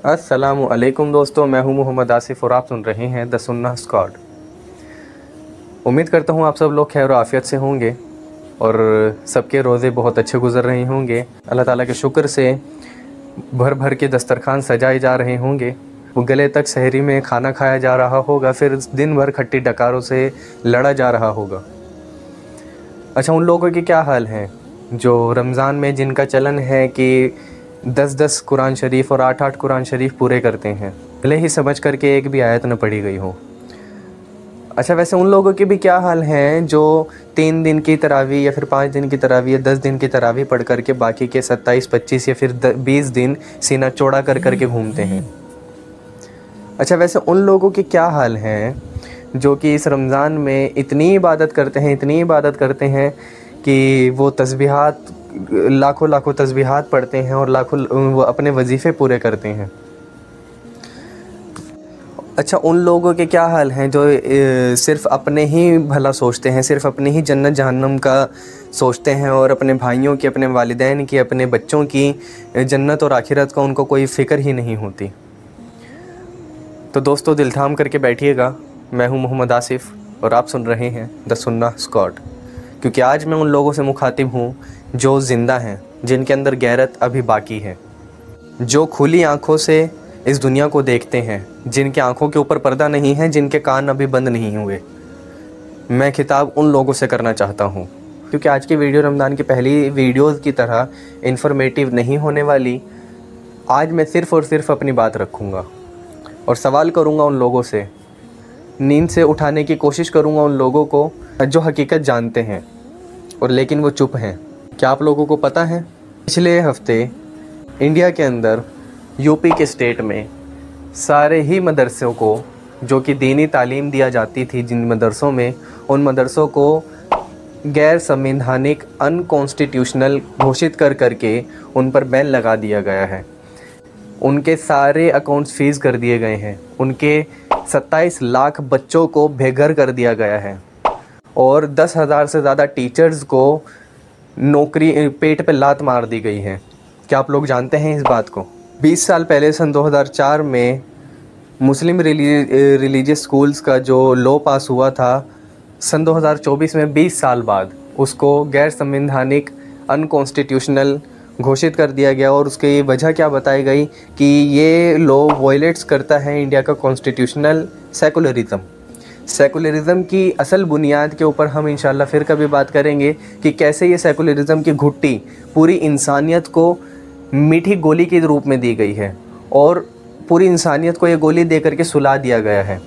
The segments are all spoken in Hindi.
अस्सलामुअलैकुम दोस्तों, मैं हूं मोहम्मद आसिफ़ और आप सुन रहे हैं द सुन्ना स्क्वाड। उम्मीद करता हूं आप सब लोग खैर और आफ़ियत से होंगे और सबके रोज़े बहुत अच्छे गुज़र रहे होंगे। अल्लाह ताला के शुक्र से भर भर के दस्तरखान सजाए जा रहे होंगे, गले तक सहरी में खाना खाया जा रहा होगा, फिर दिन भर खट्टी डकारों से लड़ा जा रहा होगा। अच्छा, उन लोगों के क्या हाल हैं जो रमज़ान में जिनका चलन है कि 10-10 कुरान शरीफ और 8-8 कुरान शरीफ पूरे करते हैं, भले ही समझ करके एक भी आयत न पढ़ी गई हो। अच्छा, वैसे उन लोगों के भी क्या हाल हैं जो 3 दिन की तरावी या फिर 5 दिन की तरावी या 10 दिन की तरावी पढ़ करके बाकी के 27, 25 या फिर 20 दिन सीना चौड़ा कर करके घूमते हैं। अच्छा, वैसे उन लोगों के क्या हाल हैं जो कि इस रमज़ान में इतनी इबादत करते हैं कि वो तस्बीहात लाखों तस्बीहात पढ़ते हैं और लाखों वो अपने वजीफ़े पूरे करते हैं। अच्छा, उन लोगों के क्या हाल हैं जो सिर्फ़ अपने ही भला सोचते हैं, सिर्फ़ अपने ही जन्नत जहन्नम का सोचते हैं और अपने भाइयों की, अपने वालिदैन की, अपने बच्चों की जन्नत और आखिरत का उनको कोई फ़िक्र ही नहीं होती। तो दोस्तों, दिल थाम करके बैठिएगा। मैं हूं मोहम्मद आसिफ़ और आप सुन रहे हैं द सुन्ना स्क्वाड, क्योंकि आज मैं उन लोगों से मुखातिब हूं जो ज़िंदा हैं, जिनके अंदर गैरत अभी बाकी है, जो खुली आँखों से इस दुनिया को देखते हैं, जिनके आँखों के ऊपर पर्दा नहीं है, जिनके कान अभी बंद नहीं हुए। मैं खिताब उन लोगों से करना चाहता हूँ, क्योंकि आज की वीडियो रमज़ान की पहली वीडियोज़ की तरह इन्फॉर्मेटिव नहीं होने वाली। आज मैं सिर्फ़ और सिर्फ अपनी बात रखूँगा और सवाल करूँगा उन लोगों से, नींद से उठाने की कोशिश करूँगा उन लोगों को जो हकीकत जानते हैं और लेकिन वो चुप हैं। क्या आप लोगों को पता है, पिछले हफ्ते इंडिया के अंदर यूपी के स्टेट में सारे ही मदरसों को जो कि दीनी तालीम दिया जाती थी, जिन मदरसों में, उन मदरसों को गैर संवैधानिक अनकॉन्स्टिट्यूशनल घोषित कर करके उन पर बैन लगा दिया गया है। उनके सारे अकाउंट्स फ्रीज़ कर दिए गए हैं। उनके 27 लाख बच्चों को बेघर कर दिया गया है और 10,000 से ज़्यादा टीचर्स को नौकरी पेट पे लात मार दी गई है। क्या आप लोग जानते हैं इस बात को? 20 साल पहले सन 2004 में मुस्लिम रिलीजियस स्कूल्स का जो लॉ पास हुआ था, सन 2024 में 20 साल बाद उसको गैर संवैधानिक अनकॉन्स्टिट्यूशनल घोषित कर दिया गया। और उसकी वजह क्या बताई गई कि ये लॉ वायलेट्स करता है इंडिया का कॉन्स्टिट्यूशनल सेकुलरिज़म की असल बुनियाद के ऊपर हम इंशाल्लाह फिर कभी बात करेंगे कि कैसे ये सेकुलरिज़म की घुट्टी पूरी इंसानियत को मीठी गोली के रूप में दी गई है और पूरी इंसानियत को ये गोली दे करके सुला दिया गया है।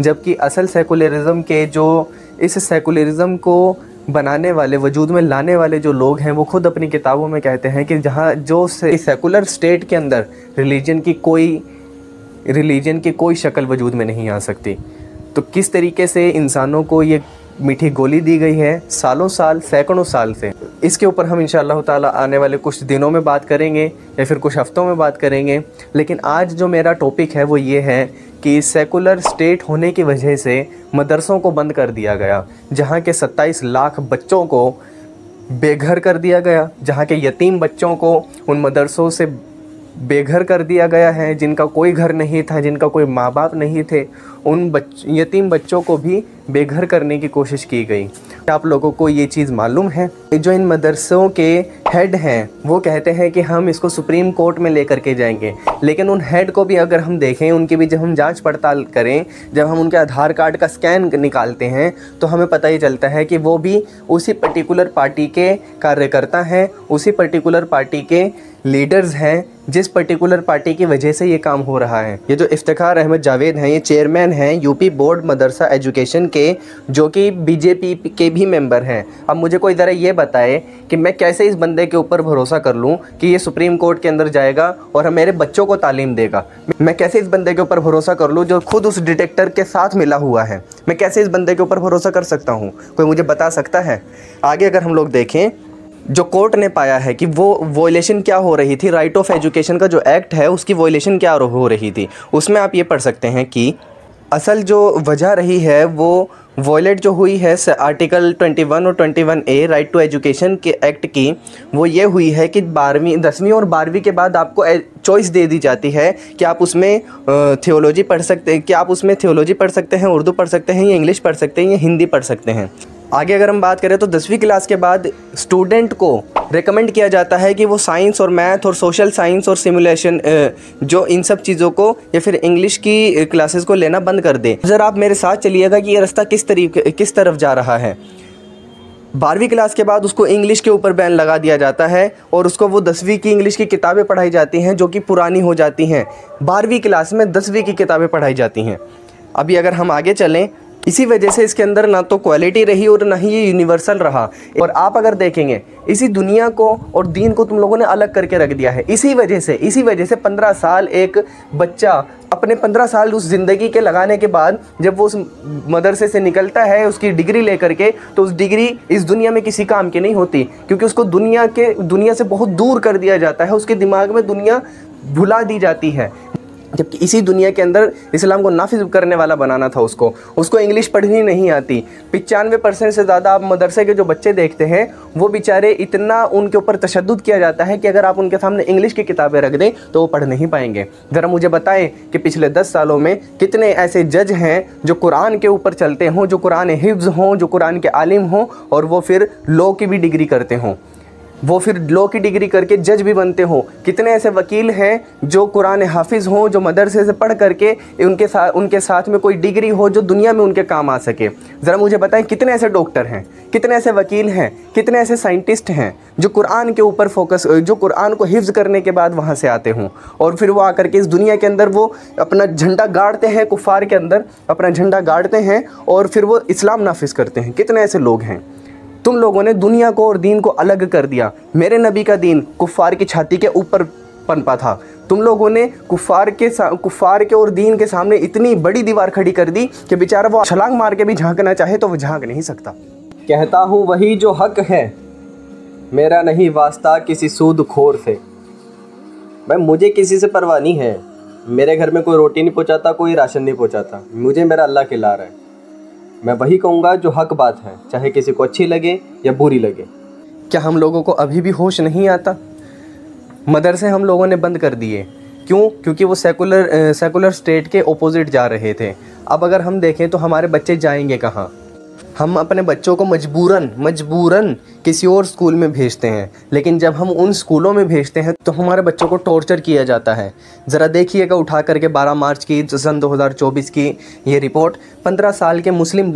जबकि असल सेकुलरिज़म के जो इस सेकुलरिज़म को बनाने वाले, वजूद में लाने वाले जो लोग हैं, वो खुद अपनी किताबों में कहते हैं कि जहाँ जो सेकुलर स्टेट के अंदर रिलीजन की कोई शक्ल वजूद में नहीं आ सकती। तो किस तरीके से इंसानों को ये मीठी गोली दी गई है सालों साल, सैकड़ों साल से, इसके ऊपर हम इंशाअल्लाह ताला आने वाले कुछ दिनों में बात करेंगे या फिर कुछ हफ्तों में बात करेंगे। लेकिन आज जो मेरा टॉपिक है वो ये है कि सेकुलर स्टेट होने की वजह से मदरसों को बंद कर दिया गया, जहाँ के 27 लाख बच्चों को बेघर कर दिया गया, जहाँ के यतीम बच्चों को उन मदरसों से बेघर कर दिया गया है, जिनका कोई घर नहीं था, जिनका कोई माँ बाप नहीं थे, उन यतीम बच्चों को भी बेघर करने की कोशिश की गई। आप लोगों को ये चीज़ मालूम है? जो इन मदरसों के हेड हैं वो कहते हैं कि हम इसको सुप्रीम कोर्ट में लेकर के जाएंगे, लेकिन उन हेड को भी अगर हम देखें, उनकी भी जब हम जांच पड़ताल करें, जब हम उनके आधार कार्ड का स्कैन निकालते हैं तो हमें पता ही चलता है कि वो भी उसी पर्टिकुलर पार्टी के कार्यकर्ता हैं, उसी पर्टिकुलर पार्टी के लीडर्स हैं, जिस पर्टिकुलर पार्टी की वजह से ये काम हो रहा है। ये जो इफ्तिखार अहमद जावेद हैं, ये चेयरमैन हैं यूपी बोर्ड मदरसा एजुकेशन के, जो कि बीजेपी के भी मेंबर हैं। अब मुझे कोई ज़रा ये बताए कि मैं कैसे इस बंदे के ऊपर भरोसा कर लूँ कि ये सुप्रीम कोर्ट के अंदर जाएगा और मेरे बच्चों को तालीम देगा। मैं कैसे इस बंदे के ऊपर भरोसा कर लूँ जो खुद उस डिटेक्टर के साथ मिला हुआ है? मैं कैसे इस बंदे के ऊपर भरोसा कर सकता हूँ? कोई मुझे बता सकता है? आगे अगर हम लोग देखें, जो कोर्ट ने पाया है कि वो वॉयलेशन क्या हो रही थी, राइट ऑफ एजुकेशन का जो एक्ट है उसकी वॉयलेशन क्या हो रही थी, उसमें आप ये पढ़ सकते हैं कि असल जो वजह रही है वो वॉयलेट जो हुई है आर्टिकल 21 और 21A राइट टू एजुकेशन के एक्ट की, वो ये हुई है कि 10वीं और 12वीं के बाद आपको चॉइस दे दी जाती है कि आप उसमें थियोलॉजी पढ़ सकते हैं, कि आप उसमें थियोलॉजी पढ़ सकते हैं, उर्दू पढ़ सकते हैं, या इंग्लिश पढ़ सकते हैं, या हिंदी पढ़ सकते हैं। आगे अगर हम बात करें तो 10वीं क्लास के बाद स्टूडेंट को रेकमेंड किया जाता है कि वो साइंस और मैथ और सोशल साइंस और सिमुलेशन जो इन सब चीज़ों को या फिर इंग्लिश की क्लासेस को लेना बंद कर दे। ज़रा आप मेरे साथ चलिएगा कि ये रास्ता किस तरफ जा रहा है। 12वीं क्लास के बाद उसको इंग्लिश के ऊपर बैन लगा दिया जाता है और उसको वो 10वीं की इंग्लिश की किताबें पढ़ाई जाती हैं जो कि पुरानी हो जाती हैं। 12वीं क्लास में 10वीं की किताबें पढ़ाई जाती हैं। अभी अगर हम आगे चलें, इसी वजह से इसके अंदर ना तो क्वालिटी रही और ना ही ये यूनिवर्सल रहा। और आप अगर देखेंगे इसी दुनिया को और दीन को तुम लोगों ने अलग करके रख दिया है। इसी वजह से 15 साल एक बच्चा अपने 15 साल उस ज़िंदगी के लगाने के बाद जब वो उस मदरसे से निकलता है उसकी डिग्री लेकर के, तो उस डिग्री इस दुनिया में किसी काम की नहीं होती, क्योंकि उसको दुनिया से बहुत दूर कर दिया जाता है। उसके दिमाग में दुनिया भुला दी जाती है, जबकि इसी दुनिया के अंदर इस्लाम को नाफिज करने वाला बनाना था उसको इंग्लिश पढ़नी नहीं आती। 95% से ज़्यादा आप मदरसे के जो बच्चे देखते हैं वो बेचारे इतना उनके ऊपर तशद्दुद किया जाता है कि अगर आप उनके सामने इंग्लिश की किताबें रख दें तो वो पढ़ नहीं पाएंगे। ज़रा मुझे बताएं कि पिछले 10 सालों में कितने ऐसे जज हैं जो कुरान के ऊपर चलते हों, जो कुरान हिफ्ज़ हों, जो कुरान के आलिम हों और वो फिर लॉ की भी डिग्री करते हों, वो फिर लॉ की डिग्री करके जज भी बनते हो। कितने ऐसे वकील हैं जो कुरान हाफिज़ हों, जो मदरसे से पढ़ करके उनके साथ में कोई डिग्री हो जो दुनिया में उनके काम आ सके। ज़रा मुझे बताएं कितने ऐसे डॉक्टर हैं, कितने ऐसे वकील हैं, कितने ऐसे साइंटिस्ट हैं जो कुरान के ऊपर जो कुरान को हिफ्ज़ करने के बाद वहाँ से आते हों और फिर वो आकर के इस दुनिया के अंदर वो अपना झंडा गाड़ते हैं, कुफ़ार के अंदर अपना झंडा गाड़ते हैं और फिर वो इस्लाम नाफिज़ करते हैं। कितने ऐसे लोग हैं। तुम लोगों ने दुनिया को और दीन को अलग कर दिया। मेरे नबी का दीन कुफ़ार की छाती के ऊपर पनपा था। तुम लोगों ने कुफ़ार के और दीन के सामने इतनी बड़ी दीवार खड़ी कर दी कि बेचारा वो छलांग मार के भी झांकना चाहे तो वो झांक नहीं सकता। कहता हूँ वही जो हक है, मेरा नहीं वास्ता किसी सूदखोर से। भाई मुझे किसी से परवाह नहीं है। मेरे घर में कोई रोटी नहीं पहुँचाता, कोई राशन नहीं पहुँचाता, मुझे मेरा अल्लाह खिला रहा है। मैं वही कहूँगा जो हक बात है, चाहे किसी को अच्छी लगे या बुरी लगे। क्या हम लोगों को अभी भी होश नहीं आता? मदरसे हम लोगों ने बंद कर दिए। क्यों? क्योंकि वो सेकुलर स्टेट के ओपोजिट जा रहे थे। अब अगर हम देखें तो हमारे बच्चे जाएंगे कहाँ? हम अपने बच्चों को मजबूरन किसी और स्कूल में भेजते हैं, लेकिन जब हम उन स्कूलों में भेजते हैं तो हमारे बच्चों को टॉर्चर किया जाता है। ज़रा देखिएगा उठा करके 12 मार्च की सन 2024 की ये रिपोर्ट। 15 साल के मुस्लिम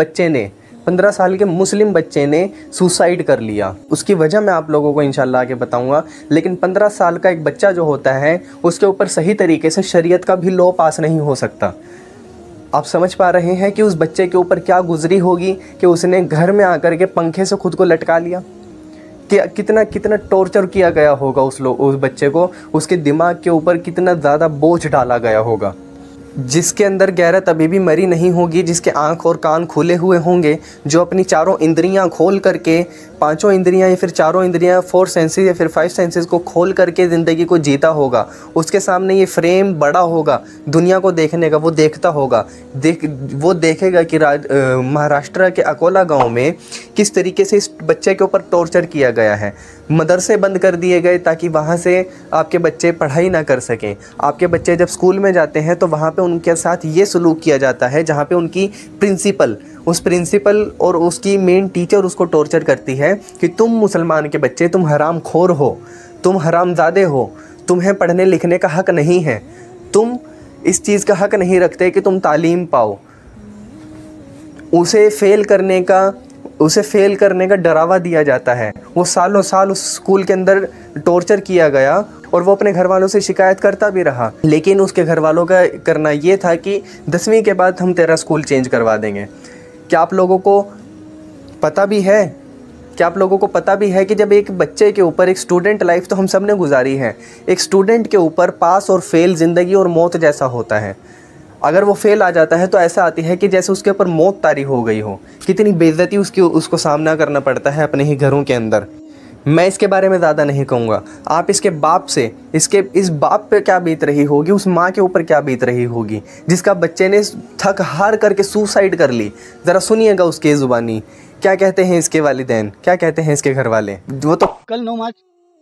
बच्चे ने सुसाइड कर लिया। उसकी वजह मैं आप लोगों को इंशाल्लाह आगे बताऊंगा। लेकिन 15 साल का एक बच्चा जो होता है उसके ऊपर सही तरीके से शरीयत का भी लॉ पास नहीं हो सकता। आप समझ पा रहे हैं कि उस बच्चे के ऊपर क्या गुजरी होगी कि उसने घर में आकर के पंखे से खुद को लटका लिया, कि कितना टॉर्चर किया गया होगा उस बच्चे को, उसके दिमाग के ऊपर कितना ज़्यादा बोझ डाला गया होगा। जिसके अंदर गैरत अभी भी मरी नहीं होगी, जिसके आँख और कान खुले हुए होंगे, जो अपनी चारों इंद्रियां खोल करके, पांचों इंद्रियां या फिर चारों इंद्रियां 4 सेंसेस या फिर 5 सेंसेस को खोल करके ज़िंदगी को जीता होगा, उसके सामने ये फ्रेम बड़ा होगा दुनिया को देखने का। वो देखता होगा, वो देखेगा कि महाराष्ट्र के अकोला गांव में किस तरीके से इस बच्चे के ऊपर टॉर्चर किया गया है। मदरसे बंद कर दिए गए ताकि वहाँ से आपके बच्चे पढ़ाई ना कर सकें। आपके बच्चे जब स्कूल में जाते हैं तो वहाँ पे उनके साथ ये सलूक किया जाता है जहाँ पे उनकी प्रिंसिपल और उसकी मेन टीचर उसको टॉर्चर करती है कि तुम मुसलमान के बच्चे, तुम हराम खोर हो, तुम हरामजादे हो, तुम्हें पढ़ने लिखने का हक नहीं है, तुम इस चीज़ का हक नहीं रखते कि तुम तालीम पाओ। उसे फेल करने का डरावा दिया जाता है। वो सालों साल उस स्कूल के अंदर टॉर्चर किया गया और वो अपने घर वालों से शिकायत करता भी रहा, लेकिन उसके घर वालों का करना ये था कि 10वीं के बाद हम तेरा स्कूल चेंज करवा देंगे। क्या आप लोगों को पता भी है कि जब एक बच्चे के ऊपर, एक स्टूडेंट लाइफ तो हम सब ने गुजारी है, एक स्टूडेंट के ऊपर पास और फेल ज़िंदगी और मौत जैसा होता है। अगर वो फेल आ जाता है तो ऐसा आती है कि जैसे उसके ऊपर मौत तारी हो गई हो। कितनी बेइज्जती उसको सामना करना पड़ता है अपने ही घरों के अंदर। मैं इसके बारे में ज़्यादा नहीं कहूँगा। आप इसके बाप से, इस बाप पे क्या बीत रही होगी, उस माँ के ऊपर क्या बीत रही होगी जिसका बच्चे ने थक हार करके सुसाइड कर ली। ज़रा सुनिएगा उसकी ज़ुबानी, क्या कहते हैं इसके वालिदैन, क्या कहते हैं इसके घर वाले। वो तो कल 9 मार्च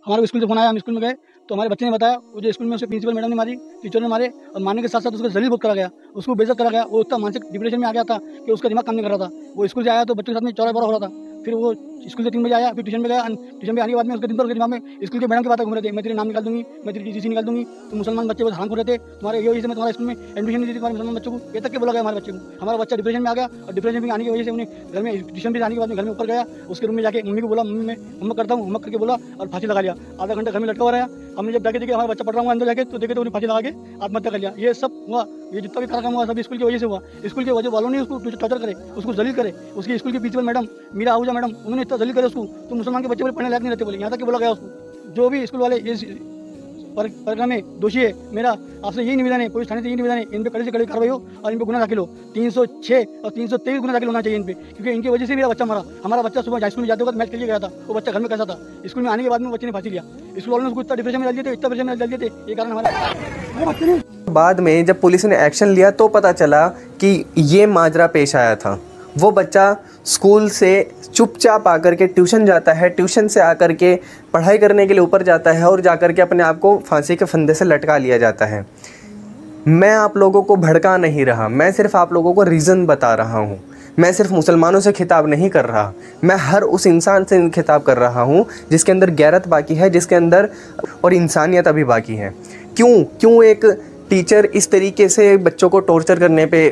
हमारे स्कूल से फोन आया, हम स्कूल में गए तो हमारे बच्चे ने बताया वो जो स्कूल में उसे प्रिंसिपल मैडम ने मारी, टीचर ने मारे, और मारने के साथ साथ उसको जलील बहुत करा गया, उसको बेइज्जत करा गया। वो उतना मानसिक डिप्रेशन में आ गया था कि उसका दिमाग काम नहीं कर रहा था। वो स्कूल से आया तो बच्चों के साथ में चौड़ा बड़ा हो रहा था। फिर वो स्कूल से 3 बजे आया, फिर ट्यूशन में गया। ट्यूशन में आने के बाद में उसके दिन भर दिमाग में स्कूल के मैडम की बातें घूम रहे थे, मैं तेरे नाम निकाल दूंगी, मैं तेरी टीसी निकाल दूंगी, तुम मुसलमान बच्चे बहुत हराम हो रहे थे, तुम्हारे ये वजह से मैं तुम्हारे स्कूल में एडमिशन नहीं दी तुम्हारे मुसलमान बच्चों को, ये तक के बोला गया हमारे बच्चे को। हमारा बच्चा डिप्रेशन में आ गया, और डिप्रेशन में आने की वजह से उन्हें घर में ट्यूशन भी आने के बाद में घर में ऊपर गया, उसके रूम में जाके मम्मी को बोला मम्मी मैं होमवर्क करता हूँ, होमवर्क करके बोला और फांसी लगा लिया। आधा घंटा घर में लटका हुआ रहा। हमने जब जाके देखे हमारा बच्चा पढ़ रहा हूँ अंदर जाके, तो देखे तो उन्हें फांसी लगा के आत्महत्या कर लिया। ये सब हुआ, ये जितना भी कार्यक्रम हुआ सब स्कूल की वजह से हुआ। स्कूल की वजह वालों ने उसको टॉर्चर करे, उसको जलील करे। उसकी स्कूल की principal madam Meera Ahuja madam, उन्होंने इतना जलील करे उसको, तो मुसलमान के बच्चे पढ़ने लायक नहीं रहते बोले, यहाँ तक कि बोला गया उसको। जो भी स्कूल वाले इस प्रकरण में दोषी है, मेरा आपसे यही निवेदन है, पुलिस थाने से यही निवेदन है, इन पे कड़ी से कड़ी कार्रवाई हो और इन पे गुना दाखिल हो। 306 और 323 गुना दाखिल होना चाहिए इन पे, क्योंकि इनकी वजह से मेरा बच्चा मरा। हमारा बच्चा सुबह स्कूल में जाते वक्त मैच खेलने गया था, वो बच्चा घर में कैसा था, स्कूल में आने के बाद में बच्चे ने फांसी लिया। स्कूल वालों ने उसको इतना डिप्रेशन में डाल दिए थे, इतना डिप्रेशन में डाल दिए थे, ये कारण हमारे बाद में जब पुलिस ने एक्शन लिया तो पता चला कि ये माजरा पेश आया था। वो बच्चा स्कूल से चुपचाप आकर के ट्यूशन जाता है, ट्यूशन से आकर के पढ़ाई करने के लिए ऊपर जाता है और जाकर के अपने आप को फांसी के फंदे से लटका लिया जाता है। मैं आप लोगों को भड़का नहीं रहा, मैं सिर्फ आप लोगों को रीज़न बता रहा हूँ। मैं सिर्फ मुसलमानों से खिताब नहीं कर रहा, मैं हर उस इंसान से खिताब कर रहा हूँ जिसके अंदर गैरत बाकी है, जिसके अंदर और इंसानियत अभी बाकी है। क्यों एक टीचर इस तरीके से बच्चों को टॉर्चर करने पे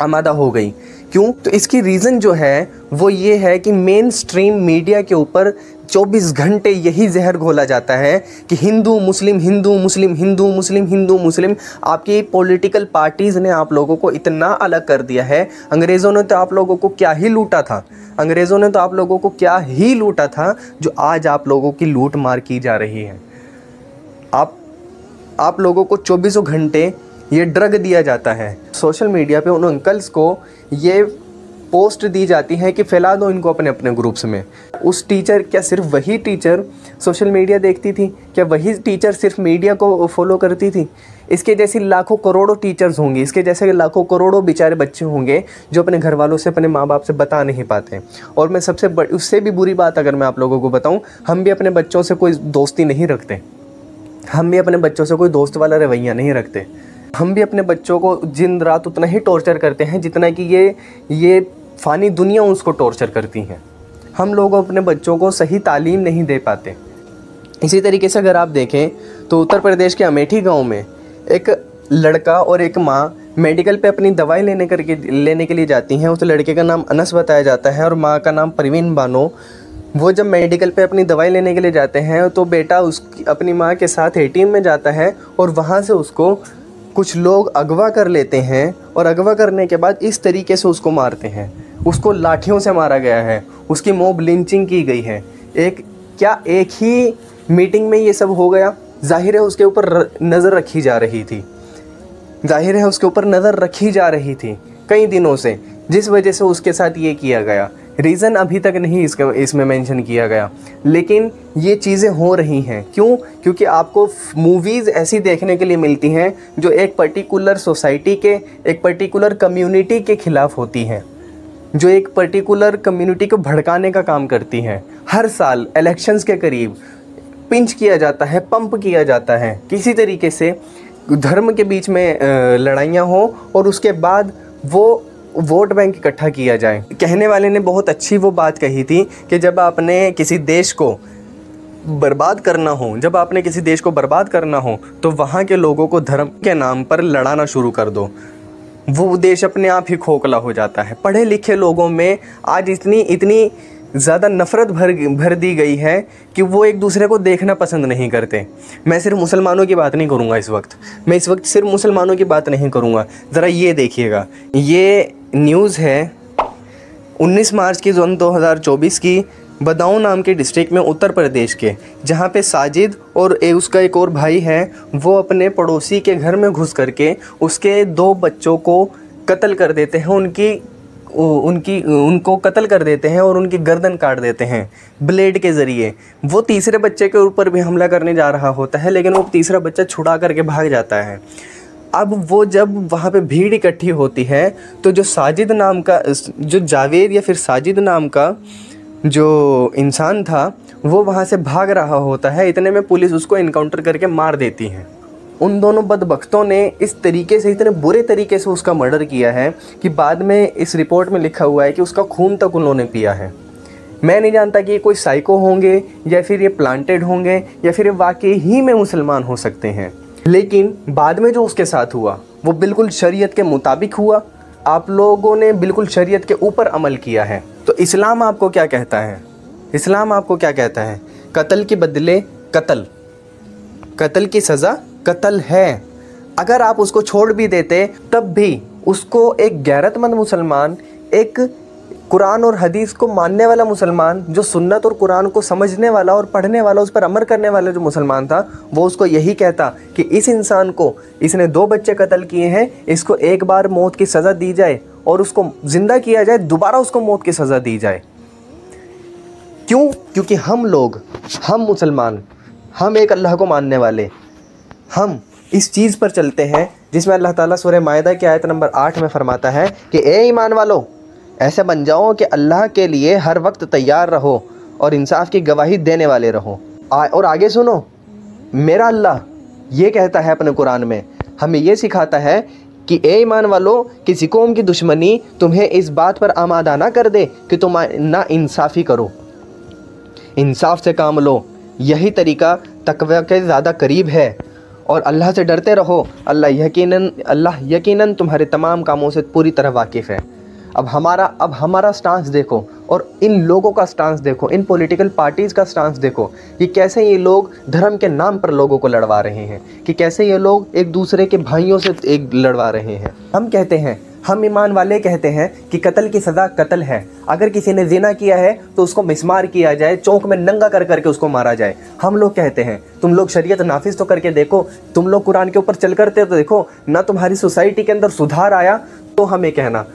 आमादा हो गई? क्यों? तो इसकी रीज़न जो है वो ये है कि मेन स्ट्रीम मीडिया के ऊपर 24 घंटे यही जहर घोला जाता है कि हिंदू मुस्लिम, हिंदू मुस्लिम, हिंदू मुस्लिम, हिंदू मुस्लिम। आपकी पॉलिटिकल पार्टीज़ ने आप लोगों को इतना अलग कर दिया है। अंग्रेज़ों ने तो आप लोगों को क्या ही लूटा था, अंग्रेज़ों ने तो आप लोगों को क्या ही लूटा था जो आज आप लोगों की लूट मार की जा रही है। आप लोगों को 24 घंटे ये ड्रग दिया जाता है। सोशल मीडिया पे उन अंकल्स को ये पोस्ट दी जाती है कि फैला दो इनको अपने अपने ग्रुप्स में। उस टीचर, क्या सिर्फ वही टीचर सोशल मीडिया देखती थी? क्या वही टीचर सिर्फ मीडिया को फॉलो करती थी? इसके जैसी लाखों करोड़ों टीचर्स होंगे, इसके जैसे लाखों करोड़ों बेचारे बच्चे होंगे जो अपने घर वालों से, अपने माँ बाप से बता नहीं पाते। और मैं सबसे उससे भी बुरी बात अगर मैं आप लोगों को बताऊँ, हम भी अपने बच्चों से कोई दोस्ती नहीं रखते, हम भी अपने बच्चों से कोई दोस्त वाला रवैया नहीं रखते। हम भी अपने बच्चों को दिन रात उतना ही टॉर्चर करते हैं जितना कि ये फ़ानी दुनिया उसको टॉर्चर करती है। हम लोग अपने बच्चों को सही तालीम नहीं दे पाते। इसी तरीके से अगर आप देखें तो उत्तर प्रदेश के अमेठी गांव में एक लड़का और एक माँ मेडिकल पे अपनी दवाई लेने के लिए जाती हैं। उस लड़के का नाम अनस बताया जाता है और माँ का नाम परवीन बानो। वो जब मेडिकल पे अपनी दवाई लेने के लिए जाते हैं तो बेटा अपनी माँ के साथ एटीएम में जाता है और वहाँ से उसको कुछ लोग अगवा कर लेते हैं और अगवा करने के बाद इस तरीके से उसको मारते हैं। उसको लाठियों से मारा गया है, उसकी मॉब लिंचिंग की गई है। एक ही मीटिंग में ये सब हो गया? जाहिर है उसके ऊपर नज़र रखी जा रही थी, जाहिर है उसके ऊपर नज़र रखी जा रही थी कई दिनों से, जिस वजह से उसके साथ ये किया गया। रीज़न अभी तक नहीं इसमें मेंशन किया गया, लेकिन ये चीज़ें हो रही हैं। क्यों? क्योंकि आपको मूवीज़ ऐसी देखने के लिए मिलती हैं जो एक पर्टिकुलर सोसाइटी के, एक पर्टिकुलर कम्युनिटी के ख़िलाफ़ होती हैं, जो एक पर्टिकुलर कम्युनिटी को भड़काने का काम करती हैं। हर साल इलेक्शंस के करीब पिंच किया जाता है, पंप किया जाता है, किसी तरीके से धर्म के बीच में लड़ाइयाँ हो और उसके बाद वो वोट बैंक इकट्ठा किया जाए। कहने वाले ने बहुत अच्छी वो बात कही थी कि जब आपने किसी देश को बर्बाद करना हो, जब आपने किसी देश को बर्बाद करना हो तो वहाँ के लोगों को धर्म के नाम पर लड़ाना शुरू कर दो, वो देश अपने आप ही खोखला हो जाता है। पढ़े लिखे लोगों में आज इतनी ज़्यादा नफ़रत भर दी गई है कि वो एक दूसरे को देखना पसंद नहीं करते। मैं सिर्फ मुसलमानों की बात नहीं करूँगा मैं इस वक्त सिर्फ मुसलमानों की बात नहीं करूँगा। ज़रा ये देखिएगा, ये न्यूज़ है 19 मार्च की 2024 की, बदाऊं नाम के डिस्ट्रिक्ट में उत्तर प्रदेश के, जहाँ पे साजिद और उसका एक और भाई है, वो अपने पड़ोसी के घर में घुस करके उसके 2 बच्चों को कत्ल कर देते हैं। उनको कत्ल कर देते हैं और उनकी गर्दन काट देते हैं ब्लेड के ज़रिए। वो तीसरे बच्चे के ऊपर भी हमला करने जा रहा होता है, लेकिन वो तीसरा बच्चा छुड़ा करके भाग जाता है। अब वो जब वहाँ पे भीड़ इकट्ठी होती है तो जो साजिद नाम का, जो जावेद या फिर साजिद नाम का जो इंसान था, वो वहाँ से भाग रहा होता है। इतने में पुलिस उसको इनकाउंटर करके मार देती है। उन दोनों बदबख्तों ने इस तरीके से, इतने बुरे तरीके से उसका मर्डर किया है कि बाद में इस रिपोर्ट में लिखा हुआ है कि उसका खून तक उन्होंने पिया है। मैं नहीं जानता कि ये कोई साइको होंगे या फिर ये प्लांटेड होंगे या फिर ये वाकई ही में मुसलमान हो सकते हैं, लेकिन बाद में जो उसके साथ हुआ वो बिल्कुल शरीयत के मुताबिक हुआ। आप लोगों ने बिल्कुल शरीयत के ऊपर अमल किया है। तो इस्लाम आपको क्या कहता है? इस्लाम आपको क्या कहता है? कत्ल के बदले कत्ल, कत्ल की सज़ा कत्ल है। अगर आप उसको छोड़ भी देते तब भी उसको एक गैरतमंद मुसलमान, एक कुरान और हदीस को मानने वाला मुसलमान, जो सुन्नत और कुरान को समझने वाला और पढ़ने वाला, उस पर अमल करने वाला जो मुसलमान था, वो उसको यही कहता कि इस इंसान को, इसने 2 बच्चे कत्ल किए हैं, इसको एक बार मौत की सज़ा दी जाए और उसको ज़िंदा किया जाए, दोबारा उसको मौत की सज़ा दी जाए। क्यों? क्योंकि हम लोग, हम मुसलमान, हम एक अल्लाह को मानने वाले, हम इस चीज़ पर चलते हैं जिसमें अल्लाह ताला सूरह माइदा की आयत नंबर 8 में फरमाता है कि ए ईमान वालों, ऐसे बन जाओ कि अल्लाह के लिए हर वक्त तैयार रहो और इंसाफ की गवाही देने वाले रहो। और आगे सुनो, मेरा अल्लाह ये कहता है अपने कुरान में, हमें ये सिखाता है कि ए ईमान वालों, किसी कौम की दुश्मनी तुम्हें इस बात पर आमादा ना कर दे कि तुम ना इंसाफ़ी करो, इंसाफ से काम लो, यही तरीका तकवा के ज़्यादा करीब है। और अल्लाह से डरते रहो, अल्लाह यकीनन तुम्हारे तमाम कामों से पूरी तरह वाकिफ़ है। अब हमारा स्टांस देखो और इन लोगों का स्टांस देखो, इन पॉलिटिकल पार्टीज़ का स्टांस देखो कि कैसे ये लोग धर्म के नाम पर लोगों को लड़वा रहे हैं, कि कैसे ये लोग एक दूसरे के भाइयों से लड़वा रहे हैं। हम कहते हैं, हम ईमान वाले कहते हैं कि कत्ल की सज़ा कत्ल है। अगर किसी ने जिना किया है तो उसको मिसमार किया जाए, चौक में नंगा कर करके उसको मारा जाए। हम लोग कहते हैं तुम लोग शरीयत नाफिज तो करके देखो, तुम लोग कुरान के ऊपर चल करते तो देखो ना, तुम्हारी सोसाइटी के अंदर सुधार आया तो हमें कहना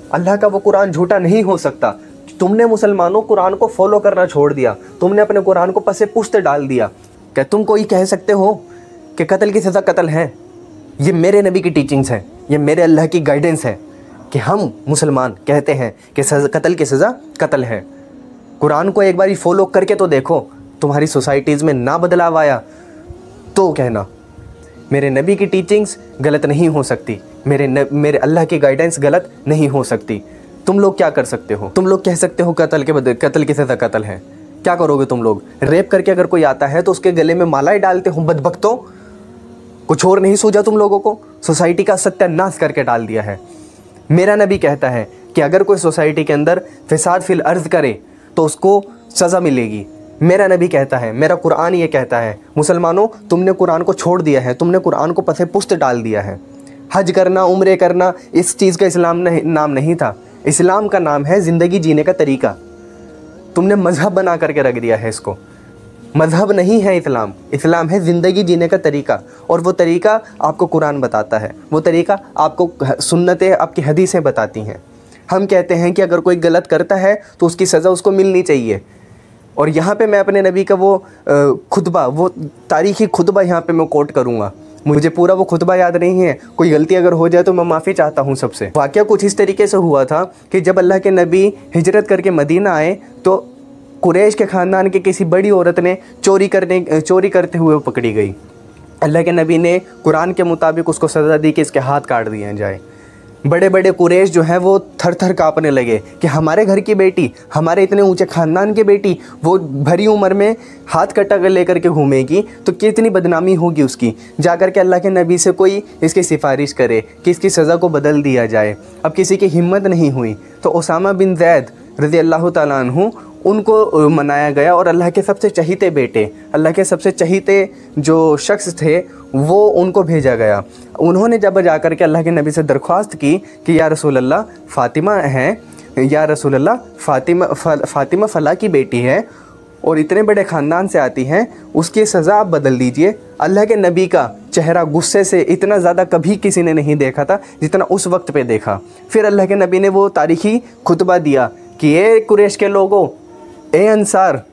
अल्लाह का वो कुरान झूठा नहीं हो सकता। तुमने मुसलमानों कुरान को फॉलो करना छोड़ दिया, तुमने अपने कुरान को पसे पुश्त डाल दिया। क्या तुम कोई कह सकते हो कि कत्ल की सज़ा कत्ल है? ये मेरे नबी की टीचिंग्स हैं, ये मेरे अल्लाह की गाइडेंस है कि हम मुसलमान कहते हैं कि कत्ल की सज़ा कत्ल है। कुरान को एक बार फॉलो करके तो देखो, तुम्हारी सोसाइटीज़ में ना बदलाव आया तो कहना मेरे नबी की टीचिंग्स गलत नहीं हो सकती, मेरे अल्लाह की गाइडेंस गलत नहीं हो सकती। तुम लोग क्या कर सकते हो? तुम लोग कह सकते हो कत्ल की सज़ा कत्ल है। क्या करोगे तुम लोग? रेप करके अगर कोई आता है तो उसके गले में मालाएं डालते हो बदबख्तों। कुछ और नहीं सूझा तुम लोगों को? सोसाइटी का सत्यानाश करके डाल दिया है। मेरा नबी कहता है कि अगर कोई सोसाइटी के अंदर फिसाद फिल अर्ज़ करे तो उसको सज़ा मिलेगी। मेरा नबी कहता है, मेरा कुरान ये कहता है, मुसलमानों तुमने कुरान को छोड़ दिया है, तुमने कुरान को पसे पुश्त डाल दिया है। हज करना, उम्रे करना, इस चीज़ का इस्लाम नाम नहीं था। इस्लाम का नाम है ज़िंदगी जीने का तरीका। तुमने मज़हब बना करके रख दिया है इसको। मज़हब नहीं है इस्लाम, इस्लाम है ज़िंदगी जीने का तरीका। और वो तरीका आपको कुरान बताता है, वो तरीका आपको सुन्नतें, आपकी हदीसें बताती हैं। हम कहते हैं कि अगर कोई गलत करता है तो उसकी सज़ा उसको मिलनी चाहिए। और यहाँ पे मैं अपने नबी का वो खुतबा, वो तारीख़ी खुतबा यहाँ पे मैं कोट करूँगा। मुझे पूरा वो खुतबा याद नहीं है, कोई गलती अगर हो जाए तो मैं माफ़ी चाहता हूँ सबसे। वाक़या कुछ इस तरीके से हुआ था कि जब अल्लाह के नबी हिजरत करके मदीना आए तो कुरैश के ख़ानदान के किसी बड़ी औरत ने चोरी करते हुए पकड़ी गई। अल्लाह के नबी ने कुरान के मुताबिक उसको सज़ा दी कि इसके हाथ काट दिए जाए। बड़े बड़े कुरैश जो हैं वो थर थर काँपने लगे कि हमारे घर की बेटी, हमारे इतने ऊंचे ख़ानदान की बेटी वो भरी उम्र में हाथ कटा कर लेकर के घूमेगी तो कितनी बदनामी होगी उसकी। जाकर के अल्लाह के नबी से कोई इसकी सिफारिश करे कि इसकी सज़ा को बदल दिया जाए। अब किसी की हिम्मत नहीं हुई तो उसामा बिन ज़ैद रज़ी अल्लाह तआला अन्हु उनको मनाया गया और अल्लाह के सबसे चहीते बेटे, अल्लाह के सबसे चहीते जो शख्स थे वो उनको भेजा गया। उन्होंने जब जाकर के अल्लाह के नबी से दरख्वास्त की कि या रसूल अल्लाह फ़ातिमा हैं, या रसूल अल्लाह फ़ातिमा फ़लाह की बेटी है, और इतने बड़े ख़ानदान से आती हैं, उसकी सज़ा आप बदल दीजिए। अल्लाह के नबी का चेहरा गुस्से से इतना ज़्यादा कभी किसी ने नहीं देखा था जितना उस वक्त पे देखा। फिर अल्लाह के नबी ने वो तारीख़ी खुतबा दिया कि ए कुरैश के लोगों, ए अंसार,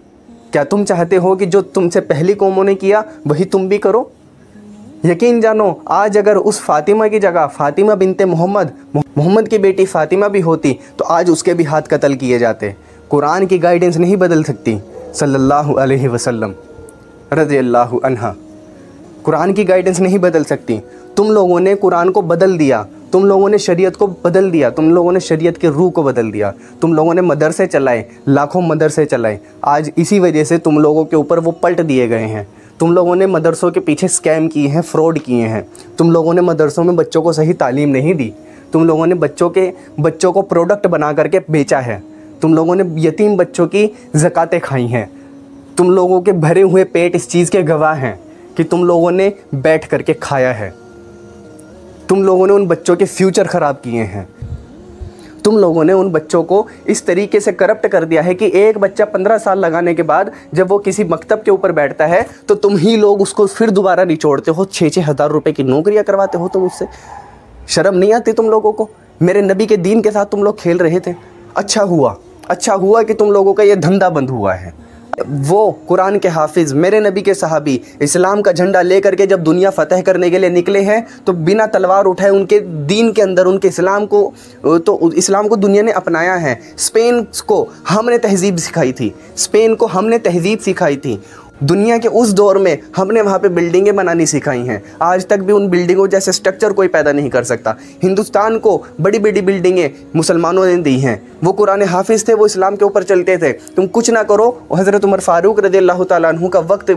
क्या तुम चाहते हो कि जो तुमसे पहली कौमों ने किया वही तुम भी करो? यकीन जानो, आज अगर उस फ़ातिमा की जगह फ़ातिमा बिनते मोहम्मद की बेटी फ़ातिमा भी होती तो आज उसके भी हाथ कत्ल किए जाते। कुरान की गाइडेंस नहीं बदल सकती सल्लल्लाहु अलैहि वसल्लम रज़ियल्लाहु अन्हा। कुरान की गाइडेंस नहीं बदल सकती। तुम लोगों ने कुरान को बदल दिया, तुम लोगों ने शरीयत को बदल दिया, तुम लोगों ने शरीयत के रूह को बदल दिया, तुम लोगों ने मदरसे चलाए, लाखों मदरसे चलाए। आज इसी वजह से तुम लोगों के ऊपर वो पलट दिए गए हैं। तुम लोगों ने मदरसों के पीछे स्कैम किए हैं, फ्रॉड किए हैं। तुम लोगों ने मदरसों में बच्चों को सही तालीम नहीं दी। तुम लोगों ने बच्चों को प्रोडक्ट बना करके बेचा है। तुम लोगों ने यतीम बच्चों की ज़कातें खाई हैं। तुम लोगों के भरे हुए पेट इस चीज़ के गवाह हैं कि तुम लोगों ने बैठ करके खाया है। तुम लोगों ने उन बच्चों के फ्यूचर ख़राब किए हैं। तुम लोगों ने उन बच्चों को इस तरीके से करप्ट कर दिया है कि एक बच्चा 15 साल लगाने के बाद जब वो किसी मकतब के ऊपर बैठता है तो तुम ही लोग उसको फिर दोबारा निचोड़ते हो। 6-6 हज़ार रुपये की नौकरियां करवाते हो तुम उससे। शर्म नहीं आती तुम लोगों को? मेरे नबी के दीन के साथ तुम लोग खेल रहे थे। अच्छा हुआ कि तुम लोगों का ये धंधा बंद हुआ है। वो कुरान के हाफिज़, मेरे नबी के सहाबी, इस्लाम का झंडा लेकर के जब दुनिया फ़तह करने के लिए निकले हैं तो बिना तलवार उठाए उनके दीन के अंदर उनके इस्लाम को दुनिया ने अपनाया है। स्पेन को हमने तहज़ीब सिखाई थी, स्पेन को हमने तहज़ीब सिखाई थी। दुनिया के उस दौर में हमने वहाँ पे बिल्डिंगें बनानी सिखाई हैं। आज तक भी उन बिल्डिंगों जैसे स्ट्रक्चर कोई पैदा नहीं कर सकता। हिंदुस्तान को बड़ी बड़ी बिल्डिंगें मुसलमानों ने दी हैं। वो कुरान हाफिज़ थे, वो इस्लाम के ऊपर चलते थे। तुम कुछ ना करो, हज़रत उमर फ़ारूक रज़ियल्लाहु ताला अन्हु का वक्त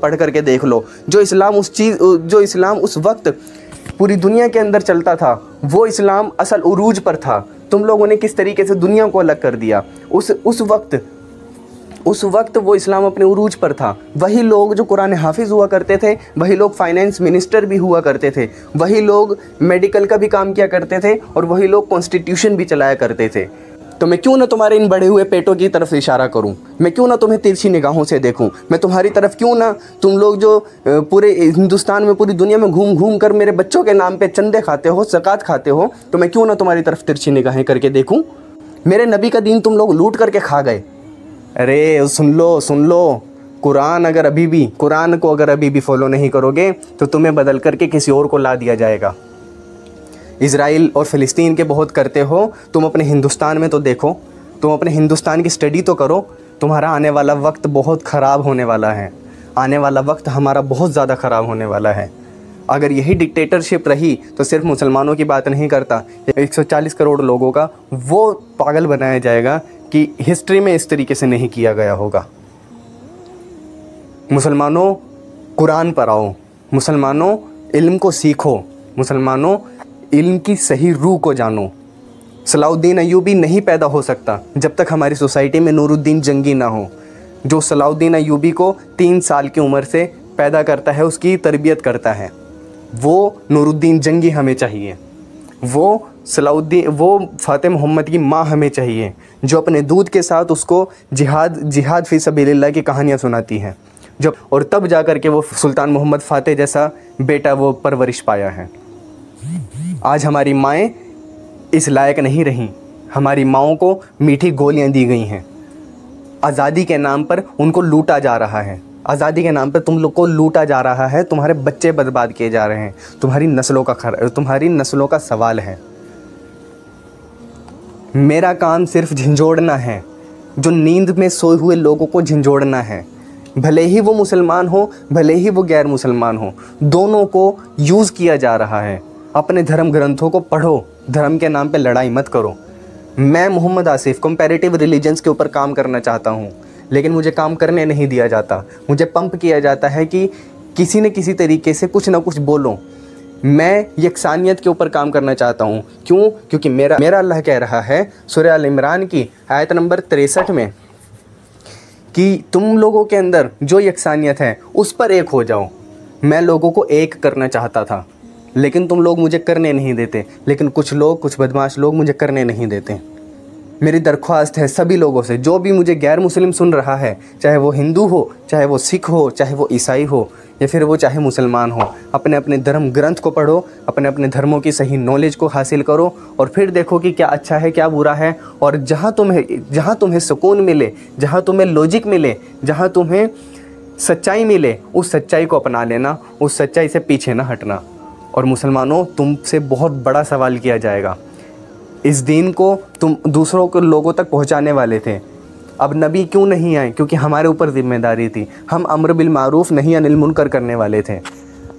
पढ़ करके देख लो। जो इस्लाम उस वक्त पूरी दुनिया के अंदर चलता था, वो इस्लाम असल उरूज पर था। तुम लोगों ने किस तरीके से दुनिया को अलग कर दिया। उस वक्त वो इस्लाम अपने उरूज पर था। वही लोग जो कुरान हाफिज़ हुआ करते थे, वही लोग फाइनेंस मिनिस्टर भी हुआ करते थे, वही लोग मेडिकल का भी काम किया करते थे और वही लोग कॉन्स्टिट्यूशन भी चलाया करते थे। तो मैं क्यों ना तुम्हारे इन बढ़े हुए पेटों की तरफ इशारा करूं? मैं क्यों ना तुम्हें तिरछी निगाहों से देखूं? मैं तुम्हारी तरफ क्यों ना, तुम लोग जो पूरे हिंदुस्तान में, पूरी दुनिया में घूम घूम कर मेरे बच्चों के नाम पे चंदे खाते हो, ज़कात खाते हो, तो मैं क्यों ना तुम्हारी तरफ तिरछी निगाहें करके देखूं? मेरे नबी का दीन तुम लोग लूट करके खा गए। अरे सुन लो, कुरान को अगर अभी भी फॉलो नहीं करोगे तो तुम्हें बदल करके किसी और को ला दिया जाएगा। इज़राइल और फ़िलिस्तीन के बहुत करते हो, तुम अपने हिंदुस्तान में तो देखो, तुम अपने हिंदुस्तान की स्टडी तो करो। तुम्हारा आने वाला वक्त बहुत ख़राब होने वाला है। आने वाला वक्त हमारा बहुत ज़्यादा ख़राब होने वाला है। अगर यही डिक्टेटरशिप रही तो सिर्फ मुसलमानों की बात नहीं करता, 140 करोड़ लोगों का वो पागल बनाया जाएगा कि हिस्ट्री में इस तरीके से नहीं किया गया होगा। मुसलमानों, कुरान पर आओ, मुसलमानों इल्म को सीखो, मुसलमानों इल्म की सही रूह को जानो। सलाउद्दीन अय्यूबी नहीं पैदा हो सकता जब तक हमारी सोसाइटी में नूरुद्दीन जंगी ना हो। जो सलाउद्दीन अय्यूबी को 3 साल की उम्र से पैदा करता है, उसकी तरबियत करता है, वो नूरुद्दीन जंगी हमें चाहिए। वो फ़ातिह मोहम्मद की माँ हमें चाहिए, जो अपने दूध के साथ उसको जिहाद फ़ी सबीलिल्लाह की कहानियाँ सुनाती है, और तब जा कर के वो सुल्तान मोहम्मद फ़ातिह जैसा बेटा वो परवरिश पाया है। आज हमारी माएँ इस लायक नहीं रहीं। हमारी माँओं को मीठी गोलियाँ दी गई हैं। आज़ादी के नाम पर उनको लूटा जा रहा है। आज़ादी के नाम पर तुम लोग को लूटा जा रहा है। तुम्हारे बच्चे बर्बाद किए जा रहे हैं। तुम्हारी नस्लों का सवाल है। मेरा काम सिर्फ झंझोड़ना है, जो नींद में सोए हुए लोगों को झंझोड़ना है। भले ही वो मुसलमान हो, भले ही वो गैर मुसलमान हो, दोनों को यूज़ किया जा रहा है। अपने धर्म ग्रंथों को पढ़ो, धर्म के नाम पे लड़ाई मत करो। मैं मोहम्मद आसिफ कंपैरेटिव रिलीजन्स के ऊपर काम करना चाहता हूँ, लेकिन मुझे काम करने नहीं दिया जाता। मुझे पंप किया जाता है कि किसी न किसी तरीके से कुछ ना कुछ बोलो। मैं यकसानियत के ऊपर काम करना चाहता हूँ। क्यों? क्योंकि मेरा अल्लाह कह रहा है सूरह अल इमरान की आयत नंबर 63 में कि तुम लोगों के अंदर जो यकसानियत है उस पर एक हो जाओ। मैं लोगों को एक करना चाहता था, लेकिन तुम लोग मुझे करने नहीं देते। लेकिन कुछ बदमाश लोग मुझे करने नहीं देते। मेरी दरख्वास्त है सभी लोगों से, जो भी मुझे गैर मुस्लिम सुन रहा है, चाहे वो हिंदू हो, चाहे वो सिख हो, चाहे वो ईसाई हो, या फिर वो चाहे मुसलमान हो, अपने अपने धर्म ग्रंथ को पढ़ो, अपने अपने धर्मों की सही नॉलेज को हासिल करो और फिर देखो कि क्या अच्छा है क्या बुरा है। और जहाँ तुम्हें सुकून मिले, जहाँ तुम्हें लॉजिक मिले, जहाँ तुम्हें सच्चाई मिले, उस सच्चाई को अपना लेना, उस सच्चाई से पीछे ना हटना। और मुसलमानों, तुमसे बहुत बड़ा सवाल किया जाएगा। इस दीन को तुम दूसरों को लोगों तक पहुंचाने वाले थे, अब नबी क्यों नहीं आए? क्योंकि हमारे ऊपर जिम्मेदारी थी। हम अम्र बिल मारूफ नहीं अनिल मुनकर करने वाले थे।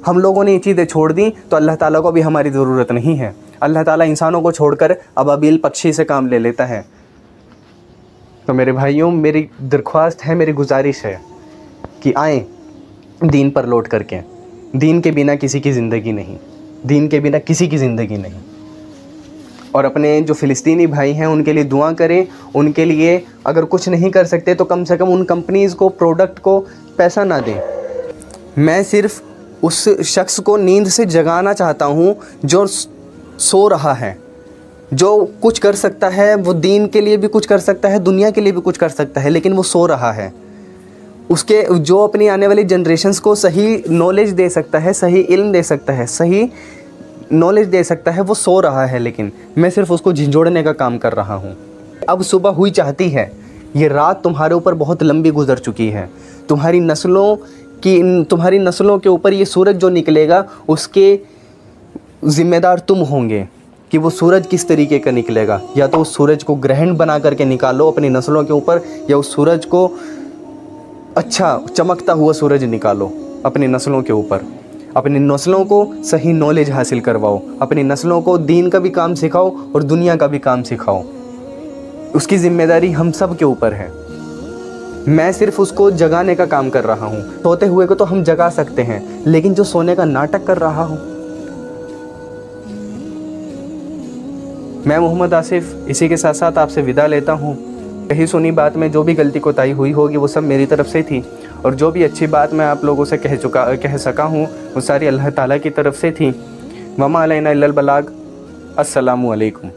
हम लोगों ने ये चीज़ें छोड़ दी तो अल्लाह ताला को भी हमारी ज़रूरत नहीं है। अल्लाह ताला इंसानों को छोड़कर अबाबिल पक्षी से काम ले लेता है। तो मेरे भाइयों, मेरी दरख्वास्त है, मेरी गुजारिश है कि आएँ दीन पर लौट करके। दीन के बिना किसी की ज़िंदगी नहीं, दीन के बिना किसी की ज़िंदगी नहीं। और अपने जो फ़िलिस्तीनी भाई हैं उनके लिए दुआ करें। उनके लिए अगर कुछ नहीं कर सकते तो कम से कम उन कंपनीज़ को, प्रोडक्ट को पैसा ना दें। मैं सिर्फ उस शख्स को नींद से जगाना चाहता हूँ जो सो रहा है, जो कुछ कर सकता है, वो दीन के लिए भी कुछ कर सकता है, दुनिया के लिए भी कुछ कर सकता है, लेकिन वो सो रहा है। उसके जो अपनी आने वाली जनरेशन्स को सही नॉलेज दे सकता है, सही इल्म दे सकता है, सही नॉलेज दे सकता है, वो सो रहा है। लेकिन मैं सिर्फ उसको झिंझोड़ने का काम कर रहा हूँ। अब सुबह हुई चाहती है, ये रात तुम्हारे ऊपर बहुत लंबी गुजर चुकी है। तुम्हारी नस्लों के ऊपर ये सूरज जो निकलेगा उसके ज़िम्मेदार तुम होंगे कि वो सूरज किस तरीके का निकलेगा। या तो उस सूरज को ग्रहण बना करके निकालो अपनी नस्लों के ऊपर, या उस सूरज को अच्छा चमकता हुआ सूरज निकालो अपनी नस्लों के ऊपर। अपनी नस्लों को सही नॉलेज हासिल करवाओ, अपनी नस्लों को दीन का भी काम सिखाओ और दुनिया का भी काम सिखाओ। उसकी ज़िम्मेदारी हम सब के ऊपर है। मैं सिर्फ उसको जगाने का काम कर रहा हूँ। सोते हुए को तो हम जगा सकते हैं, लेकिन जो सोने का नाटक कर रहा हूँ। मैं मोहम्मद आसिफ इसी के साथ साथ आपसे विदा लेता हूँ। कही सुनी बात में जो भी गलती कोताही हुई होगी वो सब मेरी तरफ से थी, और जो भी अच्छी बात मैं आप लोगों से कह सका हूँ वो सारी अल्लाह ताला की तरफ से थी। वमा अलैना इल्लल बलाग। अस्सलामु अलैकुम।